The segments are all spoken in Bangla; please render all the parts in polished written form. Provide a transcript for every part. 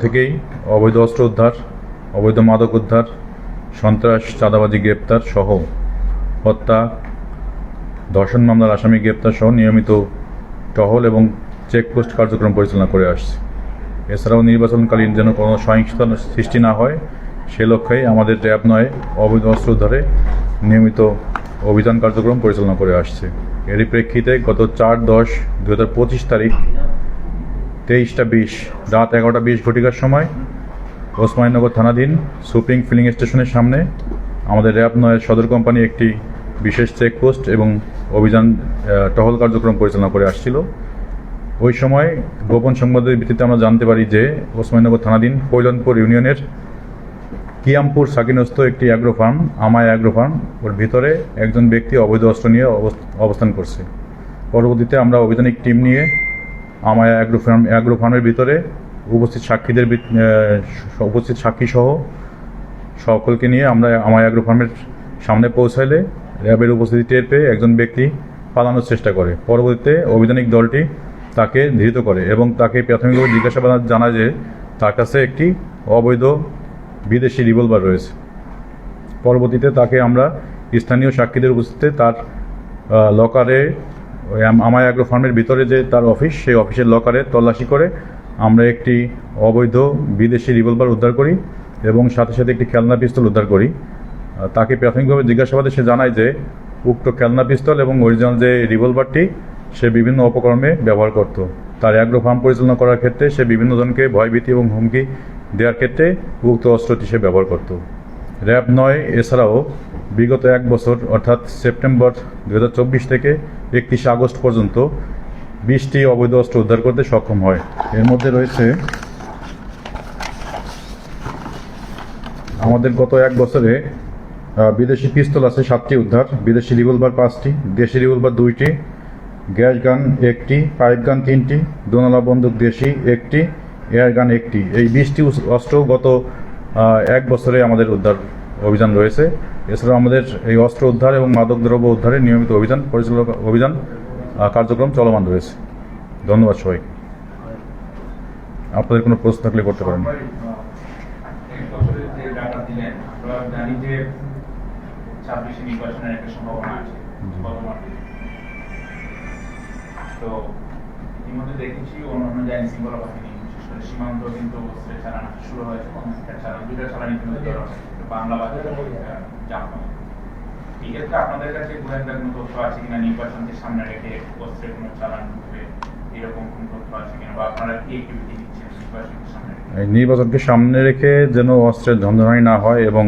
থেকেই অবৈধ অস্ত্র উদ্ধার, অবৈধ মাদক উদ্ধার, সন্ত্রাস, চাঁদাবাজি গ্রেপ্তার সহ হত্যা, ধর্ষণ মামলার আসামি গ্রেপ্তার সহ নিয়মিত টহল এবং চেকপোস্ট কার্যক্রম পরিচালনা করে আসছে। এছাড়াও নির্বাচনকালীন যেন কোনো সহিংসতা সৃষ্টি না হয় সে লক্ষ্যেই আমাদের র্যাব ৯ অবৈধ অস্ত্র উদ্ধারে নিয়মিত অভিযান কার্যক্রম পরিচালনা করে আসছে। এরই প্রেক্ষিতে গত 4/10/2025 তারিখ 23:20 রাত 11:20 ঘটিকার সময় ওসমানীনগর থানাধীন সুপ্রিম ফিলিং স্টেশনের সামনে আমাদের র্যাব ৯ সদর কোম্পানি একটি বিশেষ চেকপোস্ট এবং অভিযান টহল কার্যক্রম পরিচালনা করে আসছিল। ওই সময় গোপন সংবাদের ভিত্তিতে আমরা জানতে পারি যে ওসমানীনগর থানাধীন কৈলনপুর ইউনিয়নের কিয়ামপুর সাকিনস্থ একটি অ্যাগ্রো ফার্ম, আমায় অ্যাগ্রো ফার্ম, ওর ভিতরে একজন ব্যক্তি অবৈধ অস্ত্র নিয়ে অবস্থান করছে। পরবর্তীতে আমরা অভিযানিক টিম নিয়ে আমায় অ্যাগ্রো ফার্মের ভিতরে উপস্থিত সাক্ষী সহ সকলকে নিয়ে আমরা আমায় অ্যাগ্রো ফার্মের সামনে পৌঁছাইলে র্যাবের উপস্থিতি টের পেয়ে একজন ব্যক্তি পালানোর চেষ্টা করে। পরবর্তীতে অভিযানিক দলটি তাকে ধৃত করে এবং তাকে প্রাথমিকভাবে জিজ্ঞাসাবাদ জানায় যে তার কাছে একটি অবৈধ বিদেশি রিভলভার রয়েছে। পরবর্তীতে তাকে আমরা স্থানীয় সাক্ষীদের উপস্থিতিতে তার লকারে, আমায় অ্যাগ্রো ফার্মের ভিতরে যে তার অফিস, সেই অফিসের লকারে তল্লাশি করে আমরা একটি অবৈধ বিদেশি রিভলভার উদ্ধার করি এবং সাথে সাথে একটি খেলনা পিস্তল উদ্ধার করি। তাকে প্রাথমিকভাবে জিজ্ঞাসাবাদে সে জানায় যে উক্ত খেলনা পিস্তল এবং অরিজিনাল যে রিভলভারটি সে বিভিন্ন অপকর্মে ব্যবহার করত। তার অ্যাগ্রো ফার্ম পরিচালনা করার ক্ষেত্রে সে বিভিন্ন জনকে ভয়ভীতি এবং হুমকি দেওয়ার ক্ষেত্রে উক্ত অস্ত্রটি সে ব্যবহার করত। র্যাব ৯ এছাড়াও বিগত 1 বছর অর্থাৎ সেপ্টেম্বর 2024 থেকে 31 আগস্ট পর্যন্ত 20টি অবৈধ অস্ত্র উদ্ধার করতে সক্ষম হয়। এর মধ্যে রয়েছে আমাদের গত 1 বছরে বিদেশি পিস্তল আছে 7টি উদ্ধার, বিদেশি রিভলভার 5টি, দেশি রিভলভার 2টি, গ্যাস গান 1টি, পাইপ গান 3টি, দোনালা বন্দুক দেশি 1টি, এয়ার গান 1টি। এই 20টি অস্ত্র গত 1 বছরে আমাদের উদ্ধার অভিযান রয়েছে। এছাড়াও আমাদের এই অস্ত্র উদ্ধার এবং মাদকদ্রব্য উদ্ধারে নিয়মিত অভিযান কার্যক্রম চলমান রয়েছে। ধন্যবাদ সবাইকে। আপনাদের কোনো প্রশ্ন থাকলে করতে পারেন। তো ইতিমধ্যে দেখেছি অন্যান্য যে আইন শৃঙ্খলা বাহিনী বিশেষ করে সীমান্ত কিন্তু চালানো শুরু হয়েছে, দুইটা চালানি কিন্তু বাংলা বাজার জাপান। এক্ষেত্রে আপনাদের কাছে গোয়েন্দা কোনো তথ্য আছে কিনা, নির্বাচনকে সামনে রেখে অস্ত্রের কোনো চালান ঢুকবে এরকম কোনো তথ্য আছে কিনা, বা আপনারা কি অ্যাক্টিভিটি নিচ্ছেন নির্বাচনকে সামনে রেখে? নির্বাচনকে সামনে রেখে যেন অস্ত্রের ঝঞ্ঝানি না হয় এবং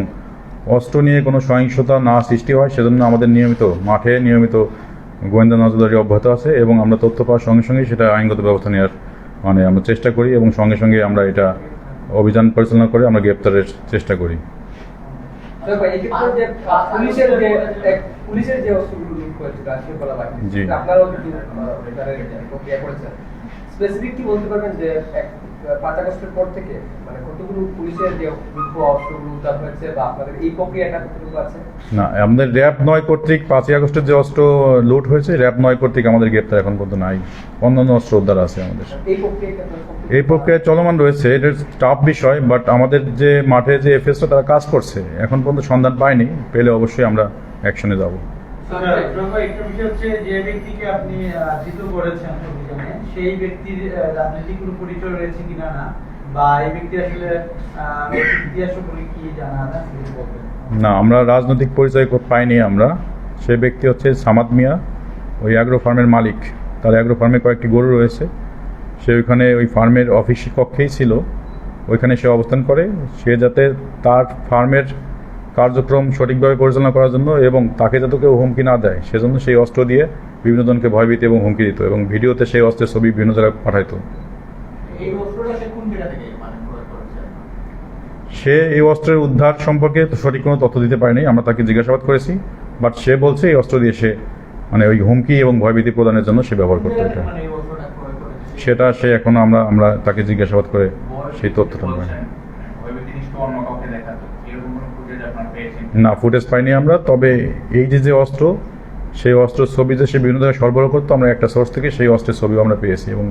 অস্ত্র নিয়ে কোনো সহিংসতা না সৃষ্টি হয় সেজন্য আমাদের মাঠে নিয়মিত গোয়েন্দা নজরদারি অব্যাহত আছে এবং আমরা তথ্য পাওয়ার সঙ্গে সঙ্গে সেটা আইনগত ব্যবস্থা নেওয়ার আমরা চেষ্টা করি এবং সঙ্গে সঙ্গে আমরা এটা অভিযান পরিচালনা করে আমরা গ্রেপ্তারের চেষ্টা করি। জি, স্পেসিফিক কি বলতে পারবেন যে 5 আগস্টের পর থেকে মানে কতগুলো পুলিশের যে অস্ত্রগুলো উদ্ধার হয়েছে বা আপনাদের এই প্রক্রিয়াটা কতটুকু আছে? না, আমাদের র্যাব ৯ কর্তৃক 5 আগস্টের যে অস্ত্র লুট হয়েছে র্যাব 9 কর্তৃক আমাদের গ্রেপ্তার এখন পর্যন্ত নাই। অন্যান্য অস্ত্র উদ্ধার আছে আমাদের। এই প্রক্রিয়া চলমান রয়েছে। এটা টাফ বিষয়, বাট আমাদের যে মাঠে যে এফএসও তারা কাজ করছে, এখন পর্যন্ত সন্ধান পায়নি। পেলে অবশ্যই আমরা অ্যাকশনে যাব। যে ব্যক্তিকে আপনি ধৃত করেছেন অভিযানে, সেই ব্যক্তির রাজনৈতিক কোনো পরিচয় রয়েছে কিনা না, বা এই ব্যক্তি আসলে ইতিহাস সম্পর্কে কি জানা না সেটা বলবেন? না, আমরা রাজনৈতিক পরিচয় পাইনি। আমরা সেই ব্যক্তি হচ্ছে সামাদ মিয়া, ওই অ্যাগ্রো ফার্মের মালিক। তার অ্যাগ্রো ফার্মে কয়েকটি গরু রয়েছে। সে ওইখানে ওই ফার্মের অফিস কক্ষেই ছিল, ওইখানে সে অবস্থান করে। সে যাতে তার ফার্মের কার্যক্রম সঠিকভাবে পরিচালনা করার জন্য এবং তাকে যাতে কেউ হুমকি না দেয় সেজন্য সেই অস্ত্র দিয়ে বিভিন্ন জনকে ভয়ভীতি এবং হুমকি দিত এবং ভিডিওতে সেই অস্ত্রের ছবি বিভিন্ন জায়গায় পাঠাইতো। সে এই অস্ত্রের উদ্ধার সম্পর্কে সঠিক কোনো তথ্য দিতে পারেনি। আমরা তাকে জিজ্ঞাসাবাদ করেছি, বাট সে বলছে এই অস্ত্র দিয়ে সে ওই হুমকি এবং ভয়ভীতি প্রদানের জন্য সে ব্যবহার করতো। এটা সেটা সে এখনো আমরা তাকে জিজ্ঞাসাবাদ করে সেই তথ্যটা পাইনি। না, ফুটেজ পাইনি আমরা। তবে এই যে অস্ত্র, সেই অস্ত্রের ছবি যে সে বিভিন্ন জায়গায় সরবরাহ করতো, আমরা একটা সোর্স থেকে সেই অস্ত্রের ছবিও আমরা পেয়েছি এবং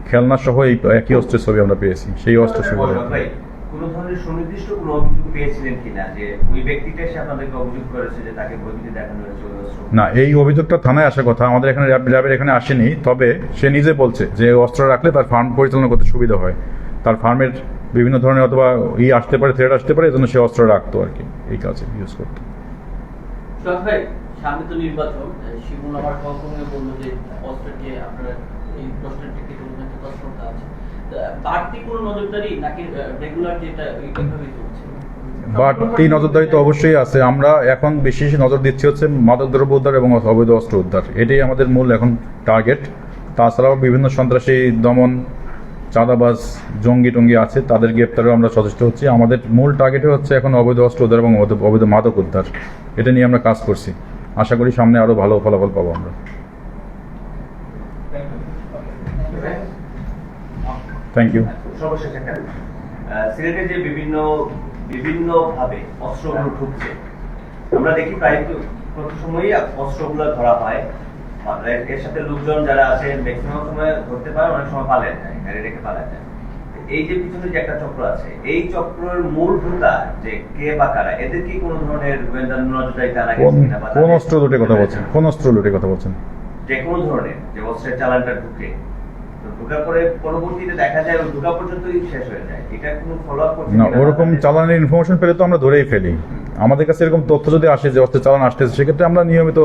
খেলনা সহ এই একই অস্ত্রের ছবি আমরা পেয়েছি, সেই অস্ত্র ছবি। ভাই, কোনো ধরনের সুনির্দিষ্ট কোনো অভিযোগ পেয়েছিলেন কিনা যে ওই ব্যক্তিটা এসে আপনাদেরকে অভিযোগ করেছে যে তাকে বইতে দেখানো হয়েছে ওই অস্ত্র? না, এই অভিযোগটা থানায় আসার কথা, আমাদের এখানে র্যাবের এখানে আসেনি। তবে সে নিজে বলছে যে অস্ত্র রাখলে তার ফার্ম পরিচালনা করতে সুবিধা হয়, তার ফার্মের বিভিন্ন ধরনের অথবা আসতে পারে, থ্রেট আসতে পারে, এজন্য সে অস্ত্র রাখতো আর কি, এই কাজে ইউজ করতো। সোহাগ ভাই, সামনে তো নির্বাচন, শিমুল আমার সহকর্মী বললো যে অস্ত্রকে আপনারা এই প্রশ্নের থেকে একটা তৎপরতা আছে, বাড়তি কোনো নজরদারি নাকি রেগুলার যেটা এইভাবেই চলছে? বাড়তি নজরদারি তো অবশ্যই আছে। আমরা এখন বেশি নজর দিচ্ছি হচ্ছে মাদকদ্রব্য উদ্ধার এবং অবৈধ অস্ত্র উদ্ধার, এটাই আমাদের মূল এখন টার্গেট। তাছাড়াও বিভিন্ন সন্ত্রাসী দমন, চাঁদাবাজ, জঙ্গি টঙ্গি আছে, তাদের গ্রেপ্তারেও আমরা সচেষ্ট হচ্ছি। আমাদের মূল টার্গেটে হচ্ছে এখন অবৈধ অস্ত্র উদ্ধার এবং অবৈধ মাদক উদ্ধার, এটা নিয়ে আমরা কাজ করছি। আশা করি সামনে আরও ভালো ফলাফল পাবো আমরা। Thank you. সর্বশেষ একটা সিলেটে যে বিভিন্ন ভাবে অস্ত্রগুলো ঢুকছে, আমরা দেখি প্রায় প্রতি সময়ই অস্ত্রগুলো ধরা হয়। এর সাথে লোকজন যারা আছে ম্যাক্সিমাম সময় ধরতে পারে, অনেক সময় পালায় যায়, গাড়ি রেখে পালায় যায়। এই যে পিছনে যে একটা চক্র আছে, এই চক্রের মূল ভূতা যে কে বা কারা, এদের কি কোনো ধরনের গোয়েন্দা নজরদারি জানা গেছে কিনা? বা কোন অস্ত্র লুটের কথা বলছেন? কোন অস্ত্র লুটের কথা বলছেন? যে কোনো ধরনের যে অস্ত্রের চালানটা ঢুকে, তো ঢোকার পরে পরবর্তীতে দেখা যায় ওই ঢোকা পর্যন্তই শেষ হয়ে যায়, এটা কোনো ফলো আপ করছে না, কিনা? ওরকম চালানের ইনফরমেশন পেলে তো আমরা ধরেই ফেলি। আমাদের কাছে এরকম তথ্য যদি আসে যে অস্ত্রের চালান আসতেছে, সেক্ষেত্রে আমরা নিয়মিত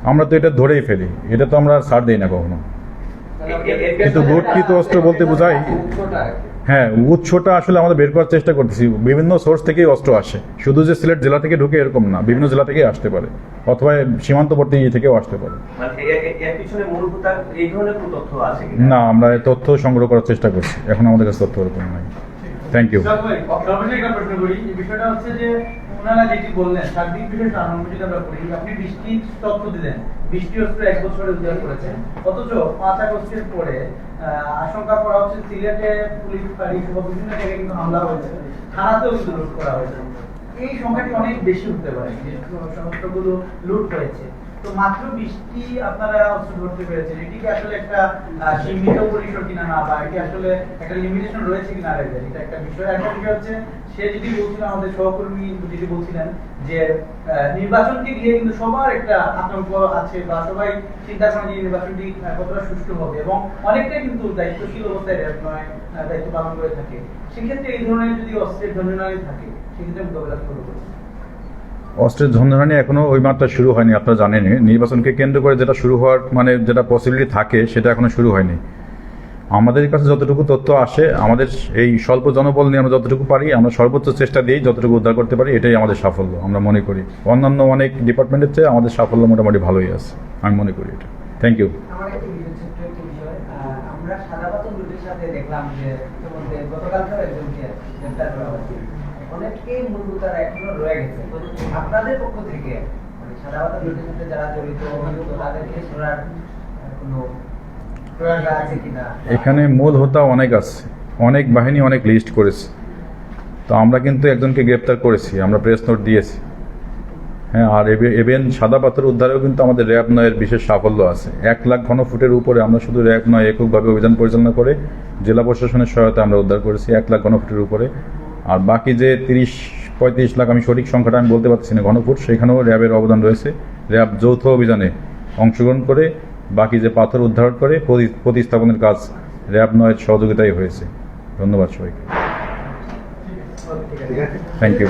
আমরা তো এটা ধরেই ফেলি, এটা তো আমরা ছাড় দিই না কখনো। কিন্তু লুটকৃত অস্ত্র বলতে বোঝায়, হ্যাঁ, উৎসটা আসলে আমাদের বের করার চেষ্টা করতেছি। বিভিন্ন সোর্স থেকেই অস্ত্র আসে, শুধু যে সিলেট জেলা থেকে ঢুকে এরকম না, বিভিন্ন জেলা থেকেই আসতে পারে, অথবা সীমান্তবর্তী থেকেও আসতে পারে। মানে এর পিছনে মূল ভূতা এই ধরনের কোনো তথ্য আছে কিনা? না, আমরা এই তথ্য সংগ্রহ করার চেষ্টা করছি, এখন আমাদের কাছে তথ্য ওরকম নাই। Thank you. সোহাগ ভাই, সর্বশেষ একটা প্রশ্ন করি। এই বিষয়টা হচ্ছে যে ওনারা যেটি বললেন, সার্বিক বিষয়টা আমরা যদি আমরা করি, আপনি বৃষ্টির তথ্য দিলেন, বৃষ্টি অস্ত্র 1 বছরে উদ্ধার করেছেন, অথচ 5 আগস্টের পরে আশঙ্কা করা হচ্ছে সিলেটে পুলিশ ফাঁড়ি সহ বিভিন্ন জায়গায় কিন্তু হামলা হয়েছে, থানাতেও কিন্তু লুট করা হয়েছে। এই সংখ্যাটি অনেক বেশি হতে পারে, যে অস্ত্রগুলো লুট হয়েছে। তো মাত্র 20টি আপনারা অস্ত্র ধরতে পেরেছেন, এটি কি আসলে একটা সীমিত পরিসর কিনা না, বা এটি আসলে একটা লিমিটেশন রয়েছে কিনা, এটা একটা বিষয়। একটা বিষয় হচ্ছে, সে যদি বলছিলেন, আমাদের সহকর্মী যদি বলছিলেন যে নির্বাচনকে ঘিরে কিন্তু সবার একটা আতঙ্ক আছে, বা সবাই চিন্তা করেন যে নির্বাচনটি কতটা সুষ্ঠু হবে, এবং অনেকটাই কিন্তু দায়িত্বশীল অবস্থায় দায়িত্ব পালন করে থাকে। সেক্ষেত্রে এই ধরনের যদি অস্ত্রের ঝঞ্ঝানি থাকে, সেক্ষেত্রে মোকাবেলা করবো। অস্ত্রের ঝঞ্ঝানি এখনো ওই মাত্রা শুরু হয়নি, আপনারা জানেনই। নির্বাচনকে কেন্দ্র করে যেটা শুরু হওয়ার মানে যেটা পসিবিলিটি থাকে, সেটা এখনো শুরু হয়নি। আমাদের কাছে যতটুকু তথ্য আসে, আমাদের এই স্বল্প জনবল নিয়ে আমরা যতটুকু পারি, আমরা সর্বোচ্চ চেষ্টা দিই যতটুকু উদ্ধার করতে পারি, এটাই আমাদের সাফল্য আমরা মনে করি। অন্যান্য অনেক ডিপার্টমেন্টের চেয়ে আমাদের সাফল্য মোটামুটি ভালোই আছে, আমি মনে করি এটা। Thank you. আমার একটা বিষয়, ছোট্ট একটা বিষয়। আমরা সাদা পাথর লুটের সাথে দেখলাম যে ইতিমধ্যে গতকালকেও একজনকে গ্রেপ্তার করা হয়েছে। অনেকেই মূল তারা এখনো রয়ে গেছে। আপনাদের পক্ষ থেকে মানে সাদা পাথর লুটের সাথে যারা জড়িত অভিযুক্ত তাদেরকে ধরার কোনো প্রয়াস আছে কিনা? এখানে মূল হোতা অনেক আছে, অনেক বাহিনী অনেক লিস্ট করেছে। তো আমরা কিন্তু একজনকে গ্রেপ্তার করেছি, আমরা প্রেস নোট দিয়েছি। হ্যাঁ, আর এবেন সাদা পাথর উদ্ধারেও কিন্তু আমাদের র্যাব 9-এর বিশেষ সাফল্য আছে। 1 লাখ ঘনফুটের উপরে আমরা শুধু র্যাব 9 এককভাবে অভিযান পরিচালনা করে জেলা প্রশাসনের সহায়তা আমরা উদ্ধার করেছি 1 লাখ ঘনফুটের উপরে। আর বাকি যে 30-35 লাখ, আমি সঠিক সংখ্যাটা আমি বলতে পারছি না ঘনফুট, সেখানেও র্যাবের অবদান রয়েছে। র্যাব যৌথ অভিযানে অংশগ্রহণ করে বাকি যে পাথর উদ্ধার করে প্রতিস্থাপনের কাজ র্যাব 9-এর সহযোগিতাই হয়েছে। ধন্যবাদ সবাইকে। Thank you.